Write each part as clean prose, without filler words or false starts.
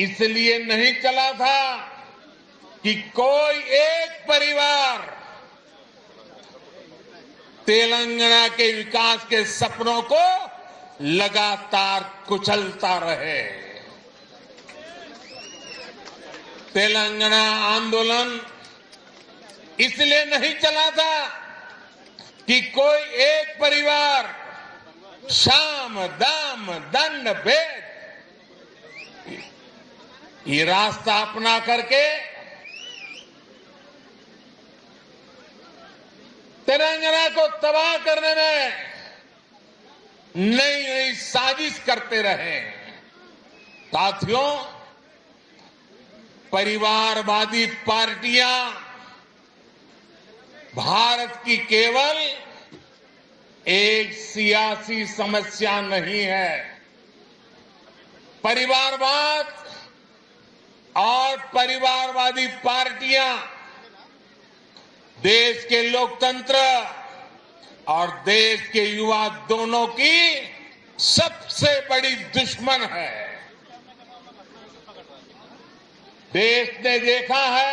इसलिए नहीं चला था कि कोई एक परिवार तेलंगाना के विकास के सपनों को लगातार कुचलता रहे। तेलंगाना आंदोलन इसलिए नहीं चला था कि कोई एक परिवार साम दाम दंड भेद ये रास्ता अपना करके तेलंगाना को तबाह करने में नई नई साजिश करते रहे। साथियों, परिवारवादी पार्टियां भारत की केवल एक सियासी समस्या नहीं है। परिवारवाद और परिवारवादी पार्टियां देश के लोकतंत्र और देश के युवा दोनों की सबसे बड़ी दुश्मन है। देश ने देखा है,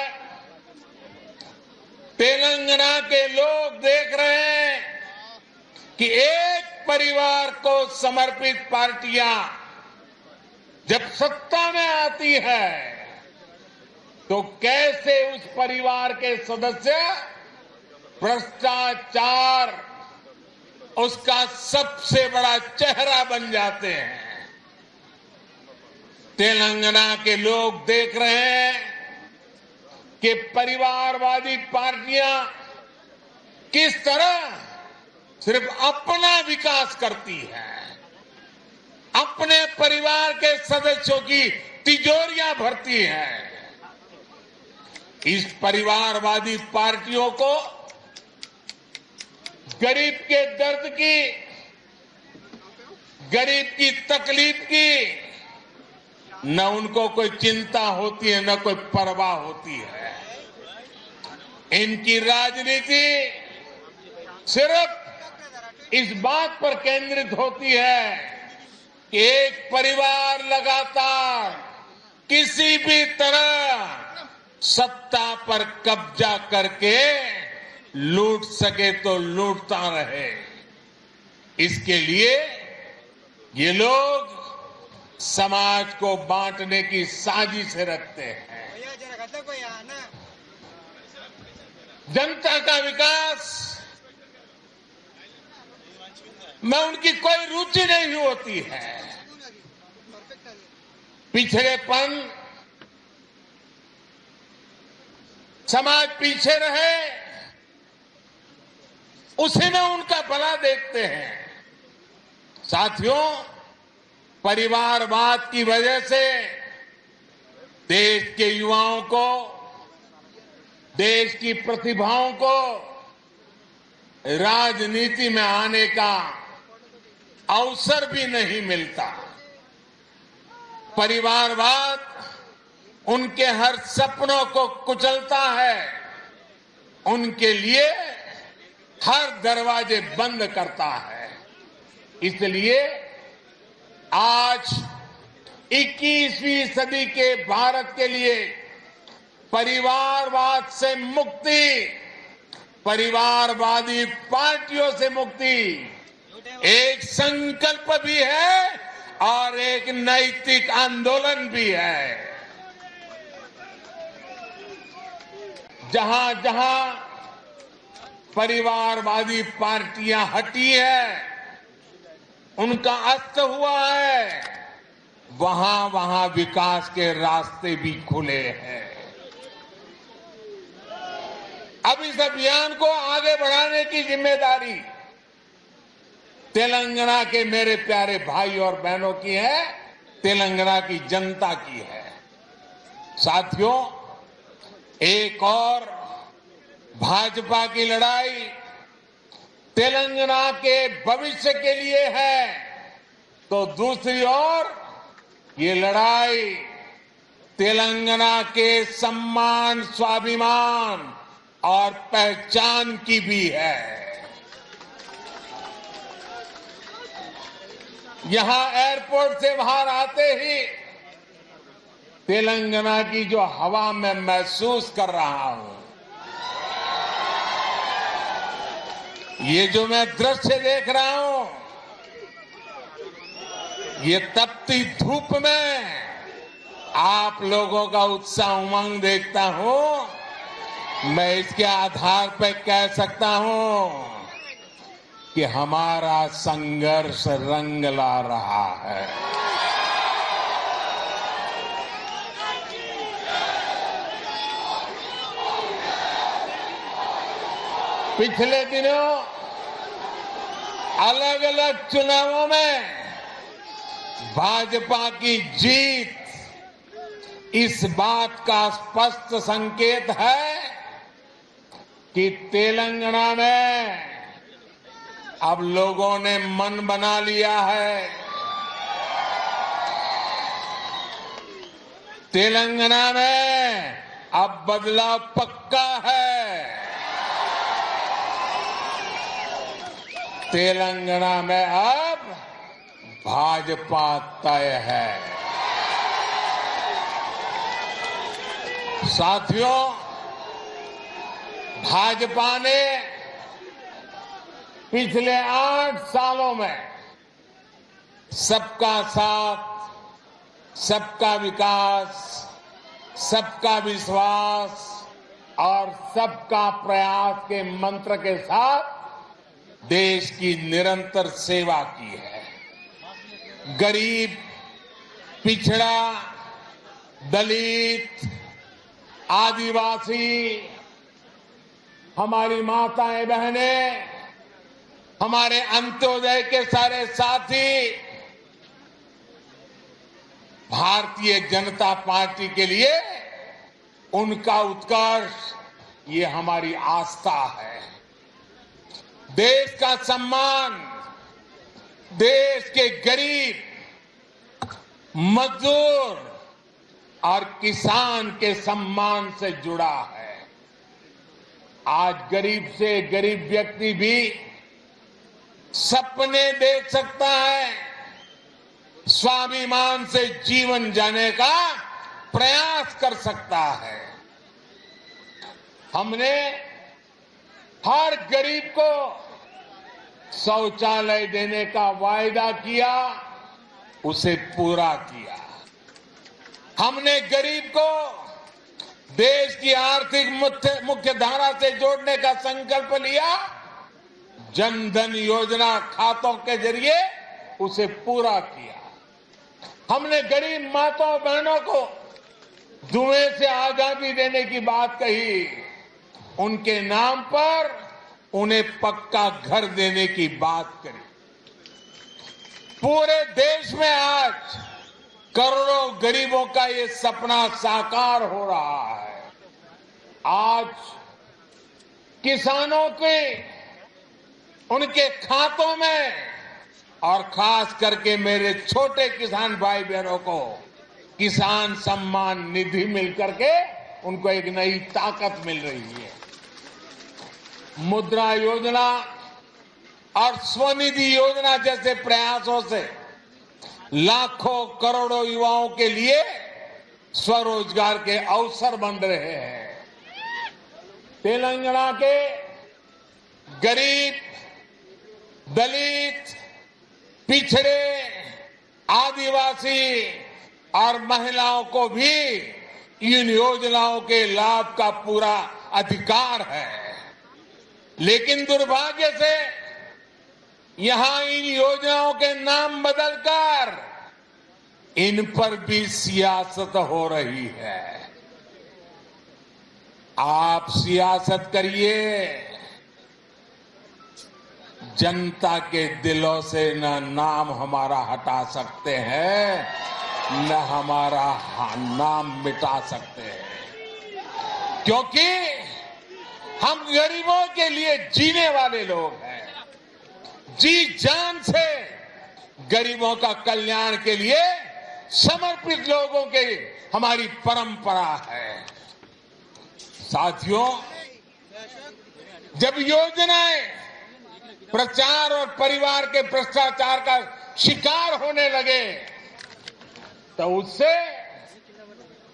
तेलंगाना के लोग देख रहे हैं कि एक परिवार को समर्पित पार्टियां जब सत्ता में आती है तो कैसे उस परिवार के सदस्य भ्रष्टाचार उसका सबसे बड़ा चेहरा बन जाते हैं। तेलंगाना के लोग देख रहे हैं कि परिवारवादी पार्टियां किस तरह सिर्फ अपना विकास करती है, अपने परिवार के सदस्यों की तिजोरियां भरती है। इस परिवारवादी पार्टियों को गरीब के दर्द की, गरीब की तकलीफ की न उनको कोई चिंता होती है, न कोई परवाह होती है। इनकी राजनीति सिर्फ इस बात पर केंद्रित होती है कि एक परिवार लगातार किसी भी तरह सत्ता पर कब्जा करके लूट सके तो लूटता रहे। इसके लिए ये लोग समाज को बांटने की साजिश रखते हैं। जनता का विकास में उनकी कोई रुचि नहीं होती है। पिछड़ेपन, समाज पीछे रहे, उसी में उनका भला देखते हैं। साथियों, परिवारवाद की वजह से देश के युवाओं को, देश की प्रतिभाओं को राजनीति में आने का अवसर भी नहीं मिलता। परिवारवाद उनके हर सपनों को कुचलता है, उनके लिए हर दरवाजे बंद करता है। इसलिए आज 21वीं सदी के भारत के लिए परिवारवाद से मुक्ति, परिवारवादी पार्टियों से मुक्ति एक संकल्प भी है और एक नैतिक आंदोलन भी है। जहां जहां परिवारवादी पार्टियां हटी है, उनका अस्त हुआ है, वहां वहां विकास के रास्ते भी खुले हैं। अब इस अभियान को आगे बढ़ाने की जिम्मेदारी तेलंगाना के मेरे प्यारे भाई और बहनों की है, तेलंगाना की जनता की है। साथियों, एक और भाजपा की लड़ाई तेलंगाना के भविष्य के लिए है, तो दूसरी ओर ये लड़ाई तेलंगाना के सम्मान, स्वाभिमान और पहचान की भी है। यहां एयरपोर्ट से बाहर आते ही तेलंगाना की जो हवा में महसूस कर रहा हूं, ये जो मैं दृश्य देख रहा हूं, ये तपती धूप में आप लोगों का उत्साह उमंग देखता हूं। मैं इसके आधार पर कह सकता हूं कि हमारा संघर्ष रंग ला रहा है। पिछले दिनों अलग अलग चुनावों में भाजपा की जीत इस बात का स्पष्ट संकेत है कि तेलंगाना में अब लोगों ने मन बना लिया है। तेलंगाना में अब बदलाव पक्का है। तेलंगाना में अब भाजपा तय है। साथियों, भाजपा ने पिछले 8 सालों में सबका साथ, सबका विकास, सबका विश्वास और सबका प्रयास के मंत्र के साथ देश की निरंतर सेवा की है। गरीब, पिछड़ा, दलित, आदिवासी, हमारी माताएं बहनें, हमारे अंत्योदय के सारे साथी, भारतीय जनता पार्टी के लिए उनका उत्कर्ष ये हमारी आस्था है। देश का सम्मान देश के गरीब, मजदूर और किसान के सम्मान से जुड़ा है। आज गरीब से गरीब व्यक्ति भी सपने देख सकता है, स्वाभिमान से जीवन जीने का प्रयास कर सकता है। हमने हर गरीब को शौचालय देने का वायदा किया, उसे पूरा किया। हमने गरीब को देश की आर्थिक मुख्य धारा से जोड़ने का संकल्प लिया, जन धन योजना खातों के जरिए उसे पूरा किया। हमने गरीब माताओं बहनों को धुएं से आजादी देने की बात कही, उनके नाम पर उन्हें पक्का घर देने की बात करी। पूरे देश में आज करोड़ों गरीबों का ये सपना साकार हो रहा है। आज किसानों के उनके खातों में और खास करके मेरे छोटे किसान भाई बहनों को किसान सम्मान निधि मिलकर के उनको एक नई ताकत मिल रही है। मुद्रा योजना और स्वनिधि योजना जैसे प्रयासों से लाखों करोड़ों युवाओं के लिए स्वरोजगार के अवसर बन रहे हैं। तेलंगाना के गरीब, दलित, पिछड़े, आदिवासी और महिलाओं को भी इन योजनाओं के लाभ का पूरा अधिकार है। लेकिन दुर्भाग्य से यहां इन योजनाओं के नाम बदलकर इन पर भी सियासत हो रही है। आप सियासत करिए, जनता के दिलों से न नाम हमारा हटा सकते हैं, न हमारा नाम मिटा सकते हैं, क्योंकि हम गरीबों के लिए जीने वाले लोग हैं। जी जान से गरीबों का कल्याण के लिए समर्पित लोगों की हमारी परंपरा है। साथियों, जब योजनाएं प्रचार और परिवार के भ्रष्टाचार का शिकार होने लगे तो उससे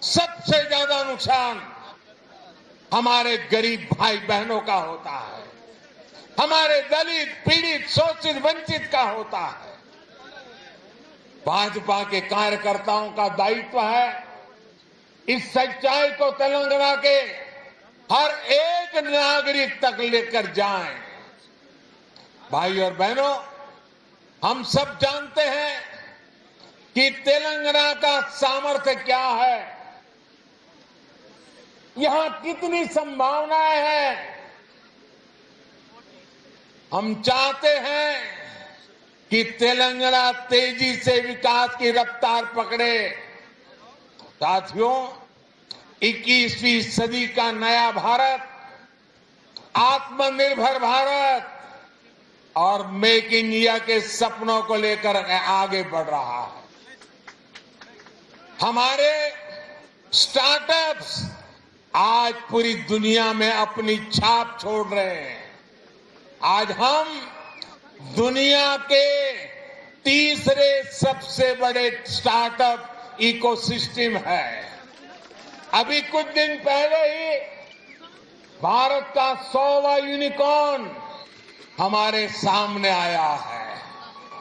सबसे ज्यादा नुकसान हमारे गरीब भाई बहनों का होता है, हमारे दलित, पीड़ित, शोषित, वंचित का होता है। भाजपा के कार्यकर्ताओं का दायित्व है इस सच्चाई को तेलंगाना के हर एक नागरिक तक लेकर जाएं। भाई और बहनों, हम सब जानते हैं कि तेलंगाना का सामर्थ्य क्या है, यहां कितनी संभावनाएं हैं। हम चाहते हैं कि तेलंगाना तेजी से विकास की रफ्तार पकड़े। साथियों, 21वीं सदी का नया भारत, आत्मनिर्भर भारत और मेक इन इंडिया के सपनों को लेकर आगे बढ़ रहा है। हमारे स्टार्टअप्स आज पूरी दुनिया में अपनी छाप छोड़ रहे हैं। आज हम दुनिया के तीसरे सबसे बड़े स्टार्टअप इकोसिस्टम है। अभी कुछ दिन पहले ही भारत का 100वां यूनिकॉर्न हमारे सामने आया है।